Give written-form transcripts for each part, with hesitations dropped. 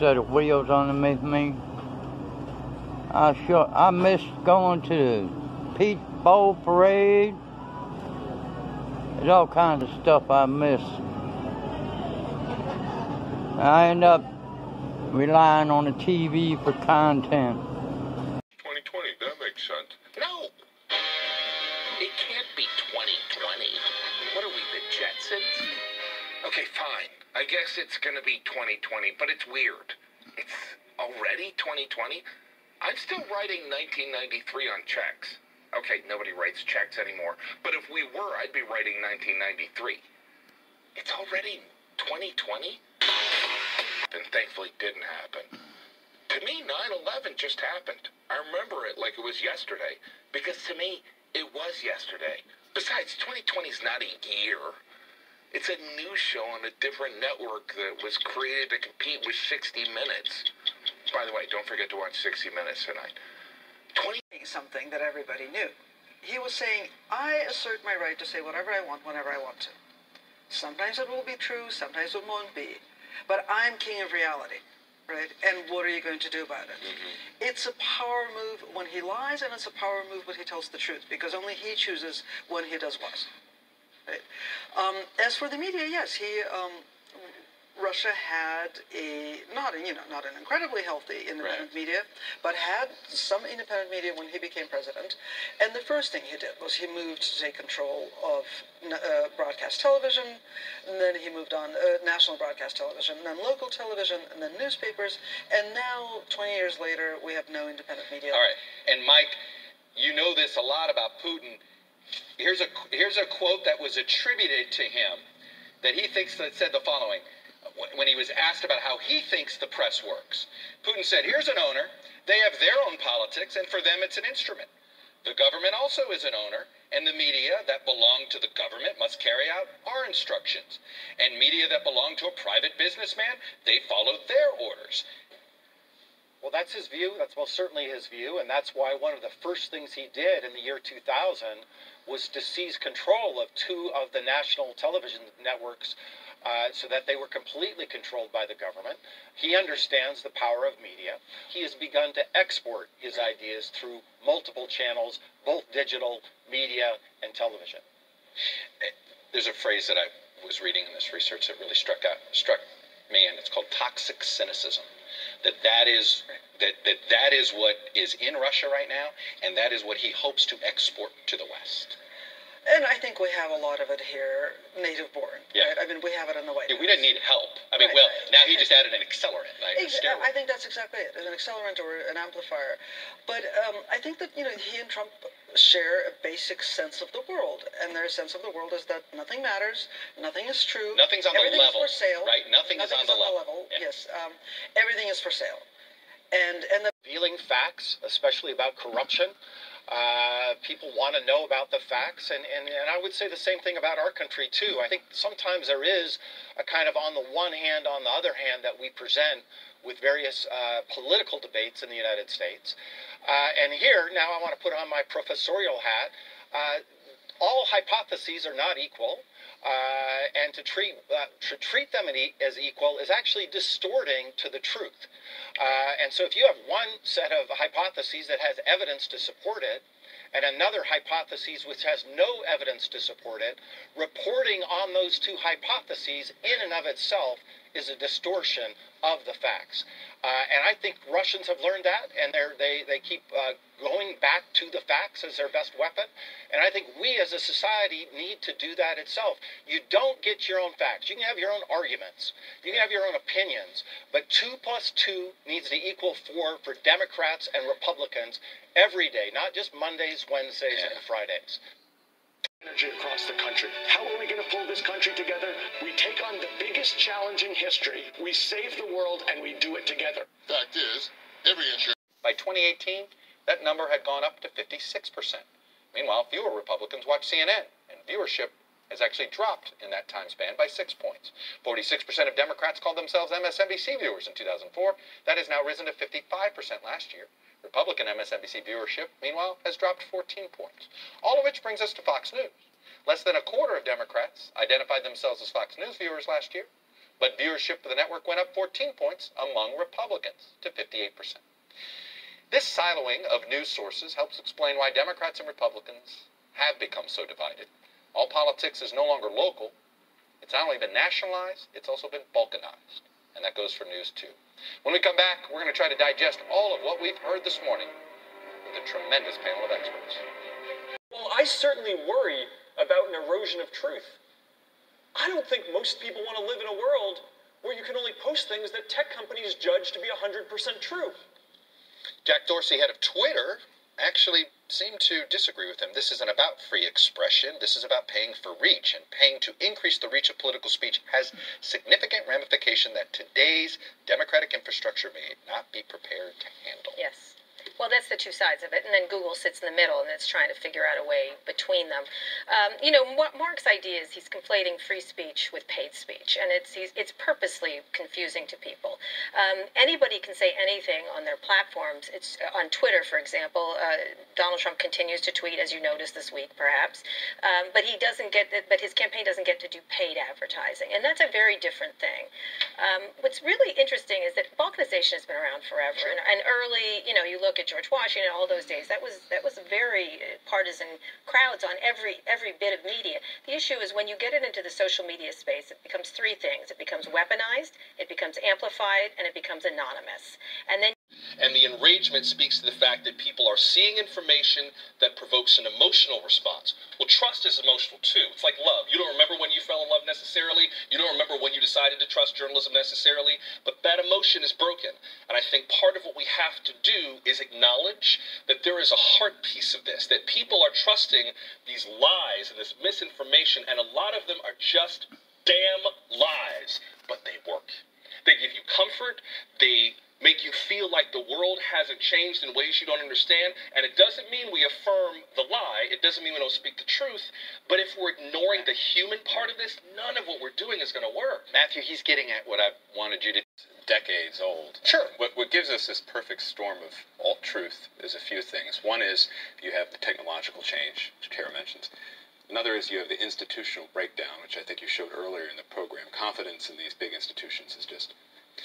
set of wheels underneath me. I miss going to the Peach Bowl parade. There's all kinds of stuff I miss. I end up relying on the TV for content. 2020, that makes sense. No! It can't be 2020. What are we, the Jetsons? Okay, fine. I guess it's gonna be 2020, but it's weird. It's already 2020? I'm still writing 1993 on checks. Okay, nobody writes checks anymore, but if we were, I'd be writing 1993. It's already 2020? And thankfully didn't happen. To me, 9/11 just happened. I remember it like it was yesterday, because to me, it was yesterday. Besides, 2020 is not a year. It's a news show on a different network that was created to compete with 60 Minutes. By the way, don't forget to watch 60 Minutes tonight. Something that everybody knew. He was saying, I assert my right to say whatever I want, whenever I want to. Sometimes it will be true, sometimes it won't be. But I'm king of reality, right? And what are you going to do about it? It's a power move when he lies, and it's a power move when he tells the truth, because only he chooses when he does what. Right? As for the media, yes, Russia had not an incredibly healthy independent media, but had some independent media when he became president. And the first thing he did was he moved to take control of broadcast television, and then he moved on national broadcast television, and then local television, and then newspapers, and now, 20 years later, we have no independent media. All right, and Mike, you know this a lot about Putin. Here's a quote that was attributed to him that he thinks that said the following. When he was asked about how he thinks the press works, Putin said, here's an owner. They have their own politics, and for them it's an instrument. The government also is an owner, and the media that belong to the government must carry out our instructions. And media that belong to a private businessman, they follow their orders. Well, that's his view. That's most certainly his view, and that's why one of the first things he did in the year 2000 was to seize control of 2 of the national television networks so that they were completely controlled by the government. He understands the power of media. He has begun to export his ideas through multiple channels, both digital, media, and television. There's a phrase that I was reading in this research that really struck me, and it's called toxic cynicism. That is what is in Russia right now, and that is what he hopes to export to the West. And I think we have a lot of it here, native born. Yeah. Right? I mean, we have it in the White House. We didn't need help. I mean, Right. well, now he just added an accelerant. Like I think that's exactly it, an accelerant or an amplifier. But I think that, he and Trump share a basic sense of the world. And their sense of the world is that nothing matters, nothing is true. Nothing's on the level. Everything is for sale. Right? Nothing is on the level. Yeah. Yes. Everything is for sale. And the revealing facts, especially about corruption. People want to know about the facts, and I would say the same thing about our country, too. I think sometimes there is a kind of on the one hand, on the other hand, that we present with various political debates in the United States. And here, now I want to put on my professorial hat. All hypotheses are not equal. And to treat them as equal is actually distorting to the truth. And so if you have one set of hypotheses that has evidence to support it, and another hypothesis which has no evidence to support it, reporting on those 2 hypotheses in and of itself is a distortion of the facts. And I think Russians have learned that, and they keep going back to the facts as their best weapon. And I think we as a society need to do that itself. You don't get your own facts. You can have your own arguments. You can have your own opinions. But 2 + 2 needs to equal 4 for Democrats and Republicans every day, not just Mondays, Wednesdays, and Fridays. Energy across the country. How are we going to pull this country together? We take on the biggest challenge in history. We save the world, and we do it together. Fact is, every insurance... By 2018, that number had gone up to 56%. Meanwhile, fewer Republicans watch CNN, and viewership has actually dropped in that time span by 6 points. 46% of Democrats called themselves MSNBC viewers in 2004. That has now risen to 55% last year. Republican MSNBC viewership, meanwhile, has dropped 14 points. All of which brings us to Fox News. Less than a quarter of Democrats identified themselves as Fox News viewers last year. But viewership for the network went up 14 points among Republicans to 58%. This siloing of news sources helps explain why Democrats and Republicans have become so divided. All politics is no longer local. It's not only been nationalized, it's also been balkanized. And that goes for news too. When we come back, we're going to try to digest all of what we've heard this morning with a tremendous panel of experts. Well, I certainly worry about an erosion of truth. I don't think most people want to live in a world where you can only post things that tech companies judge to be 100% true. Jack Dorsey, head of Twitter, actually seemed to disagree with him. This isn't about free expression. This is about paying for reach, and paying to increase the reach of political speech has significant ramification that today's democratic infrastructure may not be prepared to handle. Yes. Well, that's the two sides of it, and then Google sits in the middle, and it's trying to figure out a way between them. Mark's idea is he's conflating free speech with paid speech, and it's purposely confusing to people. Anybody can say anything on their platforms. It's on Twitter, for example. Donald Trump continues to tweet, as you noticed this week, perhaps, but his campaign doesn't get to do paid advertising, and that's a very different thing. What's really interesting is that balkanization has been around forever, Sure. and early, you look at George Washington, all those days, that was very partisan crowds on every bit of media. The issue is when you get it into the social media space, it becomes three things. It becomes weaponized, it becomes amplified, and it becomes anonymous. And the enragement speaks to the fact that people are seeing information that provokes an emotional response. Well, trust is emotional too. It's like love. You don't remember when you fell in love necessarily. You don't remember when you decided to trust journalism necessarily. But that emotion is broken. And I think part of what we have to do is acknowledge that there is a heart piece of this, that people are trusting these lies and this misinformation, and a lot of them are just damn lies. But they work. They give you comfort. They make you feel like the world hasn't changed in ways you don't understand. And it doesn't mean we affirm the lie. It doesn't mean we don't speak the truth. But if we're ignoring the human part of this, none of what we're doing is going to work. Matthew, he's getting at what I wanted you to... Decades old. Sure. What gives us this perfect storm of alt-truth is a few things. One is you have the technological change, which Kara mentions. Another is you have the institutional breakdown, which I think you showed earlier in the program. Confidence in these big institutions is just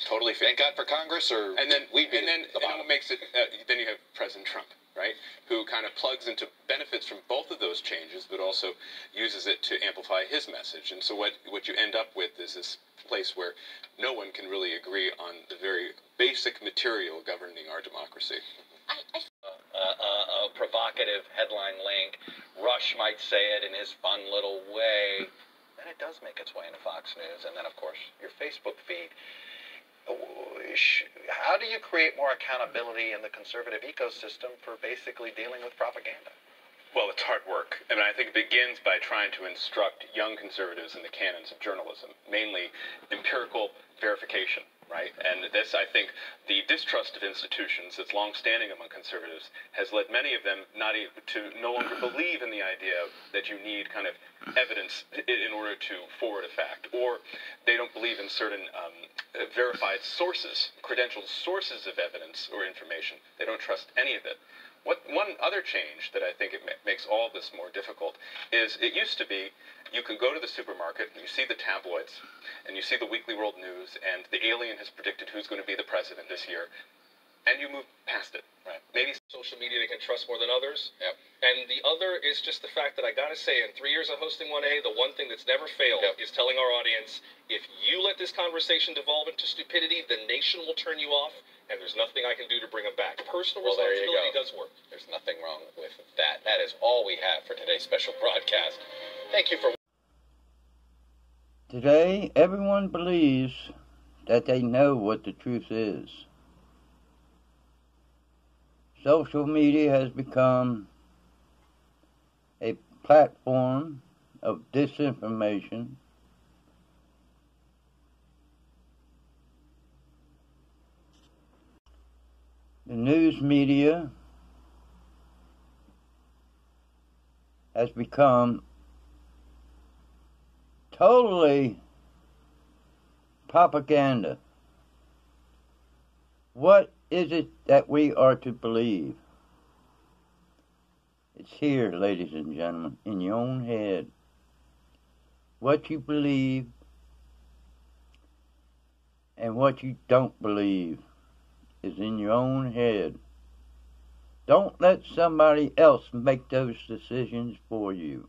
totally fake. Thank God for Congress, or and then we'd be and then what makes it? Then you have President Trump, right, who kind of plugs into benefits from both of those changes, but also uses it to amplify his message. And so what you end up with is this place where no one can really agree on the very basic material governing our democracy. A provocative headline link. Rush might say it in his fun little way. Then it does make its way into Fox News, and then, of course, your Facebook feed. How do you create more accountability in the conservative ecosystem for basically dealing with propaganda? Well, it's hard work. I mean, I think it begins by trying to instruct young conservatives in the canons of journalism, mainly empirical verification, right? And this, I think, the distrust of institutions that's long-standing among conservatives has led many of them to no longer believe in the idea that you need kind of evidence in order to forward a fact, or they don't believe in certain verified sources, credentialed sources of evidence or information. They don't trust any of it. One other change that I think it makes all this more difficult is it used to be you could go to the supermarket and you see the tabloids and you see the Weekly World News and the alien has predicted who's going to be the president this year, and you move past it. Right. Maybe social media they can trust more than others. Yep. And the other is just the fact that I got to say, in 3 years of hosting 1A, the one thing that's never failed is telling our audience, if you let this conversation devolve into stupidity, the nation will turn you off, and there's nothing I can do to bring them back. Personal responsibility does work. There's nothing wrong with that. That is all we have for today's special broadcast. Thank you for... Today, everyone believes that they know what the truth is. Social media has become a platform of disinformation. The news media has become totally propaganda. What is it that we are to believe? It's here, ladies and gentlemen, in your own head. What you believe and what you don't believe is in your own head. Don't let somebody else make those decisions for you.